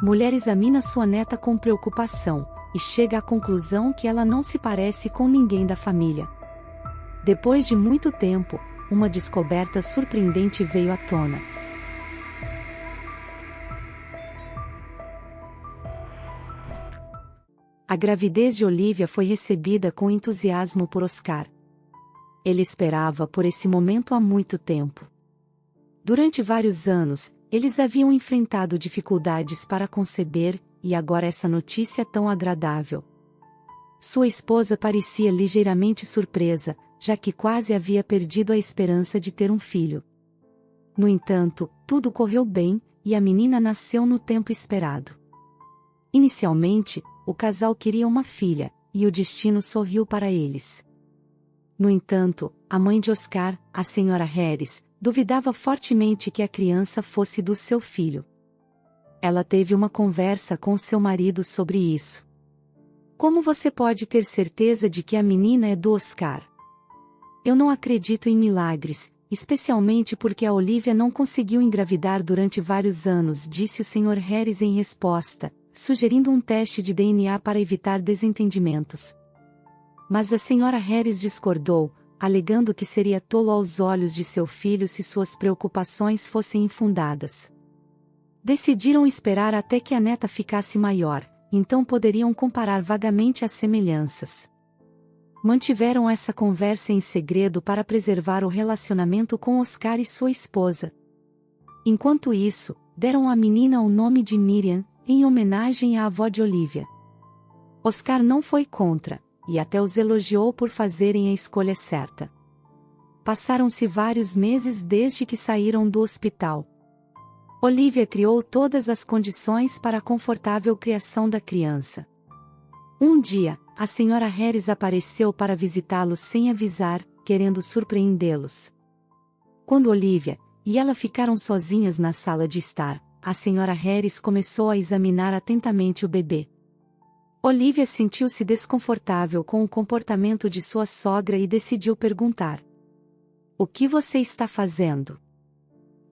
Mulher examina sua neta com preocupação, e chega à conclusão que ela não se parece com ninguém da família. Depois de muito tempo, uma descoberta surpreendente veio à tona. A gravidez de Olivia foi recebida com entusiasmo por Oscar. Ele esperava por esse momento há muito tempo. Durante vários anos, eles haviam enfrentado dificuldades para conceber, e agora essa notícia tão agradável. Sua esposa parecia ligeiramente surpresa, já que quase havia perdido a esperança de ter um filho. No entanto, tudo correu bem, e a menina nasceu no tempo esperado. Inicialmente, o casal queria uma filha, e o destino sorriu para eles. No entanto, a mãe de Oscar, a senhora Harris, duvidava fortemente que a criança fosse do seu filho. Ela teve uma conversa com seu marido sobre isso. Como você pode ter certeza de que a menina é do Oscar? Eu não acredito em milagres, especialmente porque a Olivia não conseguiu engravidar durante vários anos, disse o Sr. Harris em resposta, sugerindo um teste de DNA para evitar desentendimentos. Mas a Sra. Harris discordou, alegando que seria tolo aos olhos de seu filho se suas preocupações fossem infundadas. Decidiram esperar até que a neta ficasse maior, então poderiam comparar vagamente as semelhanças. Mantiveram essa conversa em segredo para preservar o relacionamento com Oscar e sua esposa. Enquanto isso, deram à menina o nome de Miriam, em homenagem à avó de Olivia. Oscar não foi contra, e até os elogiou por fazerem a escolha certa. Passaram-se vários meses desde que saíram do hospital. Olivia criou todas as condições para a confortável criação da criança. Um dia, a Sra. Harris apareceu para visitá-los sem avisar, querendo surpreendê-los. Quando Olivia e ela ficaram sozinhas na sala de estar, a Sra. Harris começou a examinar atentamente o bebê. Olivia sentiu-se desconfortável com o comportamento de sua sogra e decidiu perguntar: "O que você está fazendo?"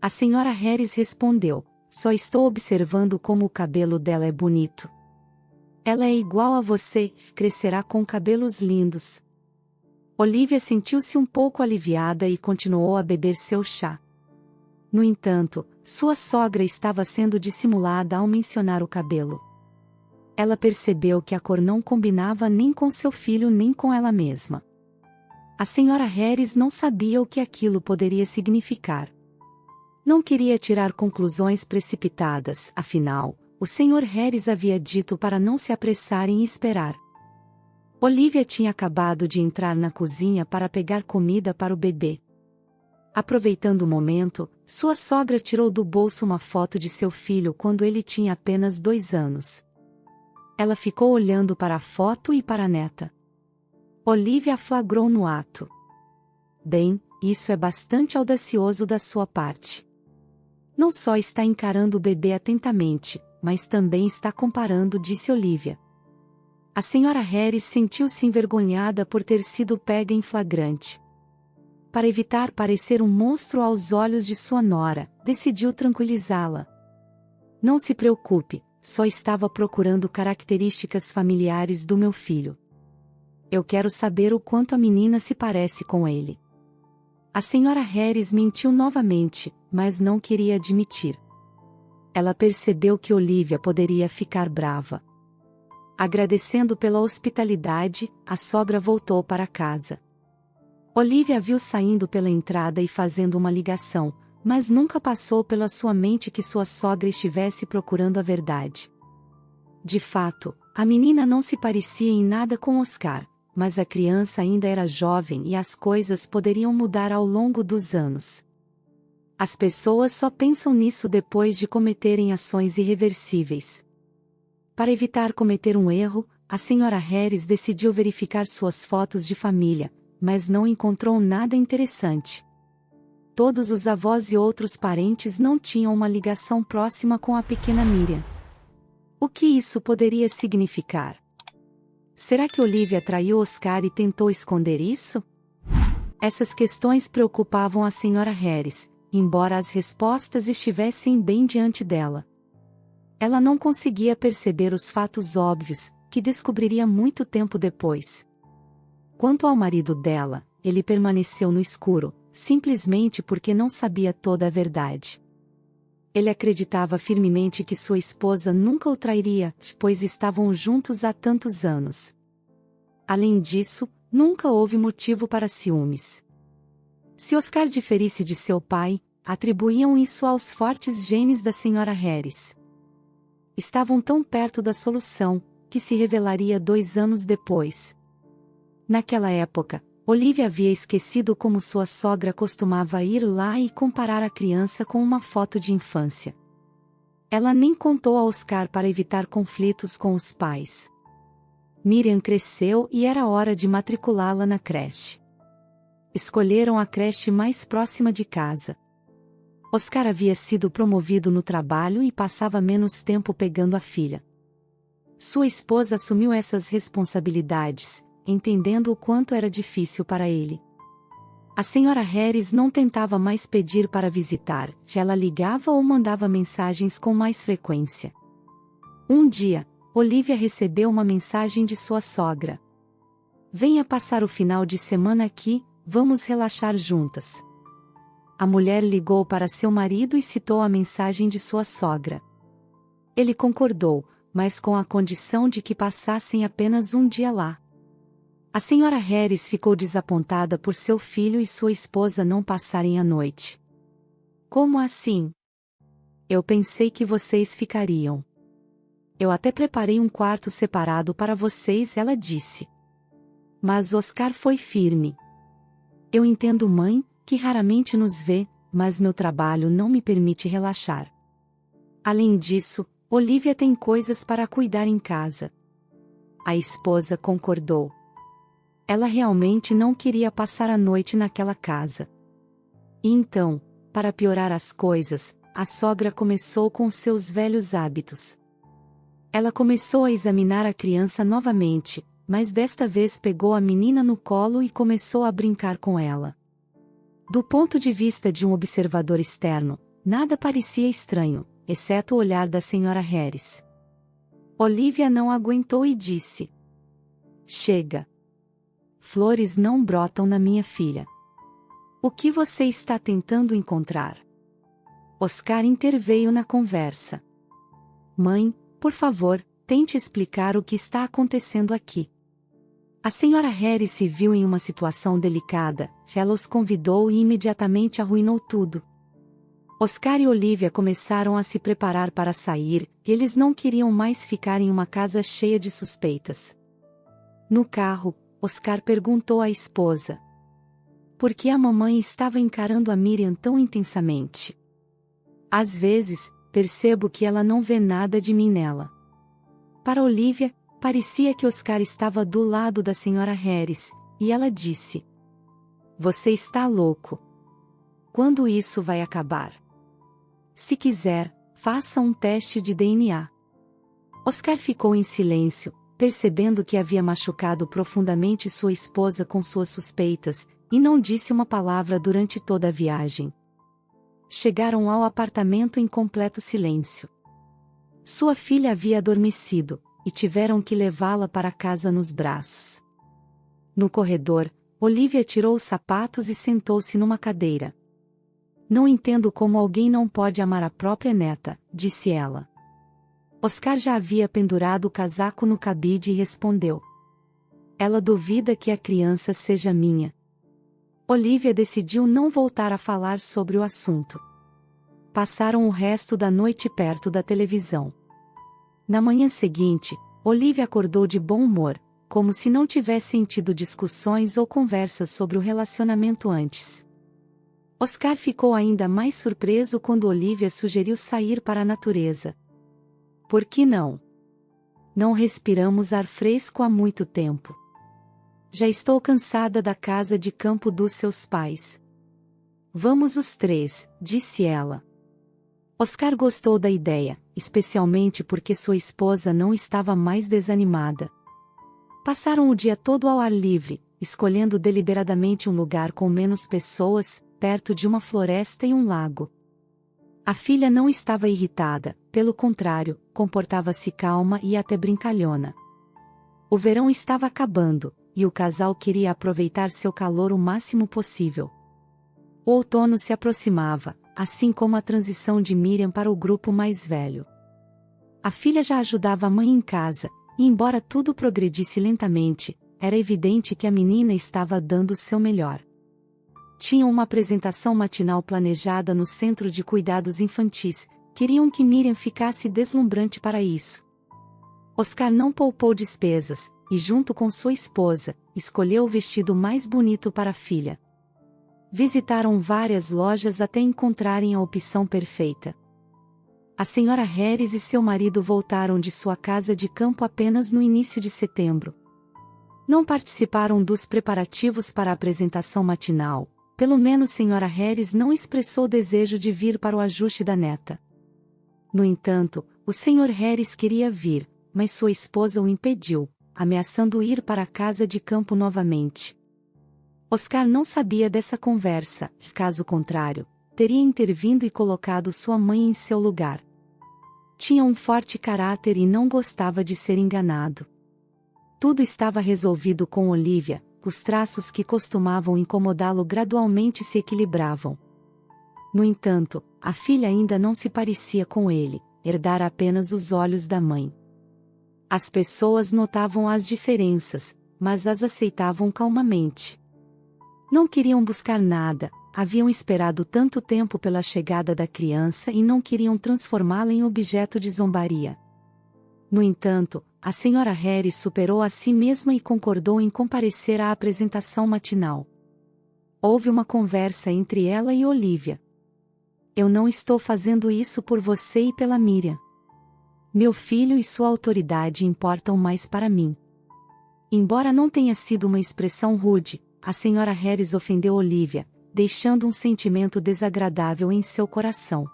A Sra. Harris respondeu: "Só estou observando como o cabelo dela é bonito. Ela é igual a você, crescerá com cabelos lindos." Olivia sentiu-se um pouco aliviada e continuou a beber seu chá. No entanto, sua sogra estava sendo dissimulada ao mencionar o cabelo. Ela percebeu que a cor não combinava nem com seu filho nem com ela mesma. A Sra. Harris não sabia o que aquilo poderia significar. Não queria tirar conclusões precipitadas, afinal, o Sr. Harris havia dito para não se apressarem e esperar. Olivia tinha acabado de entrar na cozinha para pegar comida para o bebê. Aproveitando o momento, sua sogra tirou do bolso uma foto de seu filho quando ele tinha apenas 2 anos. Ela ficou olhando para a foto e para a neta. Olivia a flagrou no ato. "Bem, isso é bastante audacioso da sua parte. Não só está encarando o bebê atentamente, mas também está comparando", disse Olivia. A Sra. Harris sentiu-se envergonhada por ter sido pega em flagrante. Para evitar parecer um monstro aos olhos de sua nora, decidiu tranquilizá-la. "Não se preocupe, só estava procurando características familiares do meu filho. Eu quero saber o quanto a menina se parece com ele." A Sra. Harris mentiu novamente, mas não queria admitir. Ela percebeu que Olivia poderia ficar brava. Agradecendo pela hospitalidade, a sogra voltou para casa. Olivia a viu saindo pela entrada e fazendo uma ligação, mas nunca passou pela sua mente que sua sogra estivesse procurando a verdade. De fato, a menina não se parecia em nada com Oscar, mas a criança ainda era jovem e as coisas poderiam mudar ao longo dos anos. As pessoas só pensam nisso depois de cometerem ações irreversíveis. Para evitar cometer um erro, a Sra. Harris decidiu verificar suas fotos de família, mas não encontrou nada interessante. Todos os avós e outros parentes não tinham uma ligação próxima com a pequena Miriam. O que isso poderia significar? Será que Olivia traiu Oscar e tentou esconder isso? Essas questões preocupavam a Sra. Harris, embora as respostas estivessem bem diante dela. Ela não conseguia perceber os fatos óbvios, que descobriria muito tempo depois. Quanto ao marido dela, ele permaneceu no escuro, simplesmente porque não sabia toda a verdade. Ele acreditava firmemente que sua esposa nunca o trairia, pois estavam juntos há tantos anos. Além disso, nunca houve motivo para ciúmes. Se Oscar diferisse de seu pai, atribuíam isso aos fortes genes da Sra. Harris. Estavam tão perto da solução, que se revelaria 2 anos depois. Naquela época, Olivia havia esquecido como sua sogra costumava ir lá e comparar a criança com uma foto de infância. Ela nem contou a Oscar para evitar conflitos com os pais. Miriam cresceu e era hora de matriculá-la na creche. Escolheram a creche mais próxima de casa. Oscar havia sido promovido no trabalho e passava menos tempo pegando a filha. Sua esposa assumiu essas responsabilidades, entendendo o quanto era difícil para ele. A Sra. Harris não tentava mais pedir para visitar, ela ligava ou mandava mensagens com mais frequência. Um dia, Olivia recebeu uma mensagem de sua sogra. "Venha passar o final de semana aqui, vamos relaxar juntas." A mulher ligou para seu marido e citou a mensagem de sua sogra. Ele concordou, mas com a condição de que passassem apenas um dia lá. A Sra. Harris ficou desapontada por seu filho e sua esposa não passarem a noite. "Como assim? Eu pensei que vocês ficariam. Eu até preparei um quarto separado para vocês", ela disse. Mas Oscar foi firme. "Eu entendo, mãe, que raramente nos vê, mas meu trabalho não me permite relaxar. Além disso, Olivia tem coisas para cuidar em casa." A esposa concordou. Ela realmente não queria passar a noite naquela casa. E então, para piorar as coisas, a sogra começou com seus velhos hábitos. Ela começou a examinar a criança novamente, mas desta vez pegou a menina no colo e começou a brincar com ela. Do ponto de vista de um observador externo, nada parecia estranho, exceto o olhar da Sra. Harris. Olivia não aguentou e disse: "Chega. Flores não brotam na minha filha. O que você está tentando encontrar?" Oscar interveio na conversa. "Mãe, por favor, tente explicar o que está acontecendo aqui." A Sra. Harris se viu em uma situação delicada, ela os convidou e imediatamente arruinou tudo. Oscar e Olivia começaram a se preparar para sair, e eles não queriam mais ficar em uma casa cheia de suspeitas. No carro, Oscar perguntou à esposa: "Por que a mamãe estava encarando a Miriam tão intensamente? Às vezes, percebo que ela não vê nada de mim nela." Para Olivia, parecia que Oscar estava do lado da Sra. Harris, e ela disse: "Você está louco. Quando isso vai acabar? Se quiser, faça um teste de DNA." Oscar ficou em silêncio, percebendo que havia machucado profundamente sua esposa com suas suspeitas, e não disse uma palavra durante toda a viagem. Chegaram ao apartamento em completo silêncio. Sua filha havia adormecido, e tiveram que levá-la para casa nos braços. No corredor, Olivia tirou os sapatos e sentou-se numa cadeira. "Não entendo como alguém não pode amar a própria neta", disse ela. Oscar já havia pendurado o casaco no cabide e respondeu: "Ela duvida que a criança seja minha." Olivia decidiu não voltar a falar sobre o assunto. Passaram o resto da noite perto da televisão. Na manhã seguinte, Olivia acordou de bom humor, como se não tivessem tido discussões ou conversas sobre o relacionamento antes. Oscar ficou ainda mais surpreso quando Olivia sugeriu sair para a natureza. "Por que não? Não respiramos ar fresco há muito tempo. Já estou cansada da casa de campo dos seus pais." "Vamos os 3", disse ela. Oscar gostou da ideia, especialmente porque sua esposa não estava mais desanimada. Passaram o dia todo ao ar livre, escolhendo deliberadamente um lugar com menos pessoas, perto de uma floresta e um lago. A filha não estava irritada, pelo contrário, comportava-se calma e até brincalhona. O verão estava acabando, e o casal queria aproveitar seu calor o máximo possível. O outono se aproximava, assim como a transição de Miriam para o grupo mais velho. A filha já ajudava a mãe em casa, e embora tudo progredisse lentamente, era evidente que a menina estava dando o seu melhor. Tinham uma apresentação matinal planejada no Centro de Cuidados Infantis, queriam que Miriam ficasse deslumbrante para isso. Oscar não poupou despesas, e junto com sua esposa, escolheu o vestido mais bonito para a filha. Visitaram várias lojas até encontrarem a opção perfeita. A senhora Harris e seu marido voltaram de sua casa de campo apenas no início de setembro. Não participaram dos preparativos para a apresentação matinal, pelo menos senhora Harris não expressou desejo de vir para o ajuste da neta. No entanto, o senhor Harris queria vir, mas sua esposa o impediu, ameaçando ir para a casa de campo novamente. Oscar não sabia dessa conversa, caso contrário, teria intervindo e colocado sua mãe em seu lugar. Tinha um forte caráter e não gostava de ser enganado. Tudo estava resolvido com Olivia, os traços que costumavam incomodá-lo gradualmente se equilibravam. No entanto, a filha ainda não se parecia com ele, herdara apenas os olhos da mãe. As pessoas notavam as diferenças, mas as aceitavam calmamente. Não queriam buscar nada, haviam esperado tanto tempo pela chegada da criança e não queriam transformá-la em objeto de zombaria. No entanto, a senhora Harris superou a si mesma e concordou em comparecer à apresentação matinal. Houve uma conversa entre ela e Olivia. Eu não estou fazendo isso por você e pela Miriam. Meu filho e sua autoridade importam mais para mim. Embora não tenha sido uma expressão rude, a senhora Harris ofendeu Olivia, deixando um sentimento desagradável em seu coração.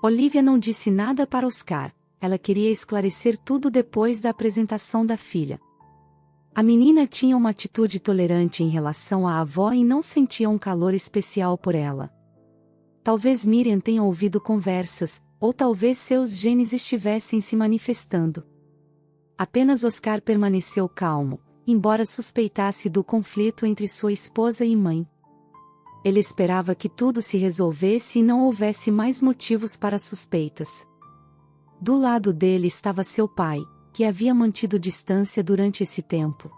Olivia não disse nada para Oscar, ela queria esclarecer tudo depois da apresentação da filha. A menina tinha uma atitude tolerante em relação à avó e não sentia um calor especial por ela. Talvez Miriam tenha ouvido conversas, ou talvez seus genes estivessem se manifestando. Apenas Oscar permaneceu calmo, embora suspeitasse do conflito entre sua esposa e mãe. Ele esperava que tudo se resolvesse e não houvesse mais motivos para suspeitas. Do lado dele estava seu pai, que havia mantido distância durante esse tempo.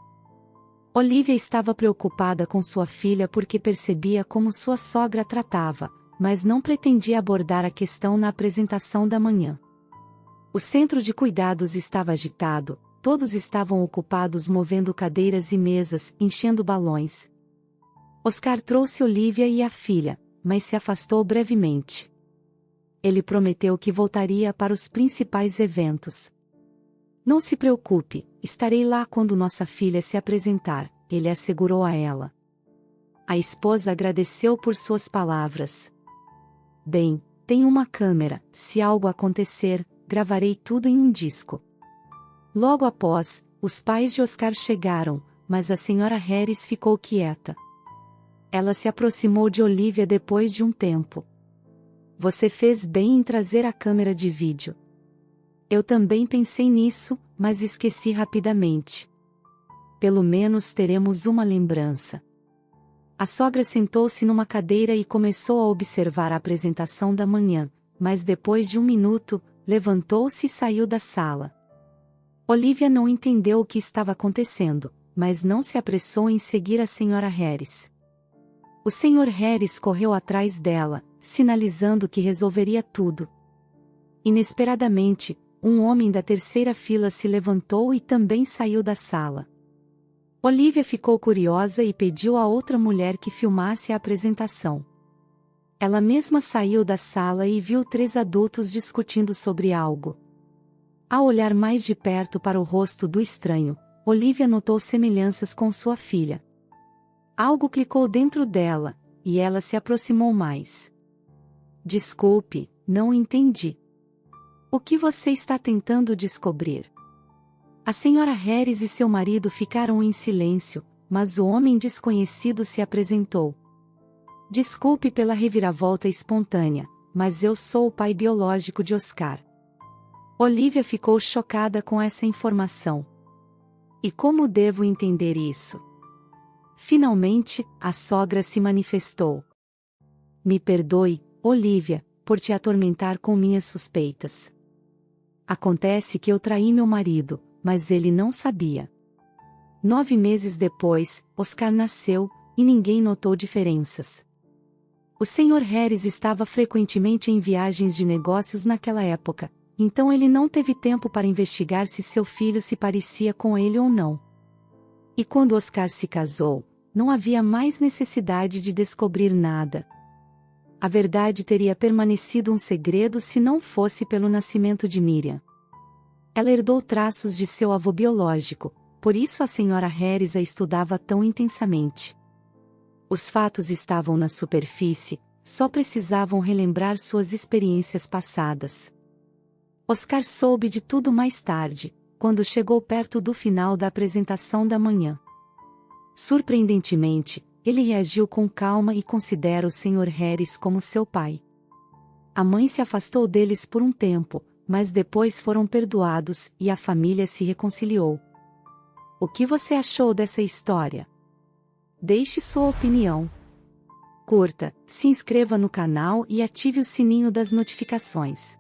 Olivia estava preocupada com sua filha porque percebia como sua sogra a tratava, mas não pretendia abordar a questão na apresentação da manhã. O centro de cuidados estava agitado, todos estavam ocupados movendo cadeiras e mesas, enchendo balões. Oscar trouxe Olivia e a filha, mas se afastou brevemente. Ele prometeu que voltaria para os principais eventos. Não se preocupe, estarei lá quando nossa filha se apresentar, ele assegurou a ela. A esposa agradeceu por suas palavras. Bem, tenho uma câmera, se algo acontecer, gravarei tudo em um disco. Logo após, os pais de Oscar chegaram, mas a senhora Harris ficou quieta. Ela se aproximou de Olivia depois de um tempo. Você fez bem em trazer a câmera de vídeo. Eu também pensei nisso, mas esqueci rapidamente. Pelo menos teremos uma lembrança. A sogra sentou-se numa cadeira e começou a observar a apresentação da manhã, mas depois de um minuto, levantou-se e saiu da sala. Olivia não entendeu o que estava acontecendo, mas não se apressou em seguir a senhora Harris. O senhor Harris correu atrás dela, sinalizando que resolveria tudo. Inesperadamente, um homem da terceira fila se levantou e também saiu da sala. Olivia ficou curiosa e pediu a outra mulher que filmasse a apresentação. Ela mesma saiu da sala e viu 3 adultos discutindo sobre algo. Ao olhar mais de perto para o rosto do estranho, Olivia notou semelhanças com sua filha. Algo clicou dentro dela, e ela se aproximou mais. Desculpe, não entendi. O que você está tentando descobrir? A senhora Harris e seu marido ficaram em silêncio, mas o homem desconhecido se apresentou. Desculpe pela reviravolta espontânea, mas eu sou o pai biológico de Oscar. Olivia ficou chocada com essa informação. E como devo entender isso? Finalmente, a sogra se manifestou. Me perdoe, Olivia, por te atormentar com minhas suspeitas. Acontece que eu traí meu marido, mas ele não sabia. 9 meses depois, Oscar nasceu, e ninguém notou diferenças. O Sr. Harris estava frequentemente em viagens de negócios naquela época, então ele não teve tempo para investigar se seu filho se parecia com ele ou não. E quando Oscar se casou, não havia mais necessidade de descobrir nada. A verdade teria permanecido um segredo se não fosse pelo nascimento de Miriam. Ela herdou traços de seu avô biológico, por isso a Sra. Harris a estudava tão intensamente. Os fatos estavam na superfície, só precisavam relembrar suas experiências passadas. Oscar soube de tudo mais tarde, quando chegou perto do final da apresentação da manhã. Surpreendentemente, ele reagiu com calma e considera o Sr. Harris como seu pai. A mãe se afastou deles por um tempo, mas depois foram perdoados e a família se reconciliou. O que você achou dessa história? Deixe sua opinião. Curta, se inscreva no canal e ative o sininho das notificações.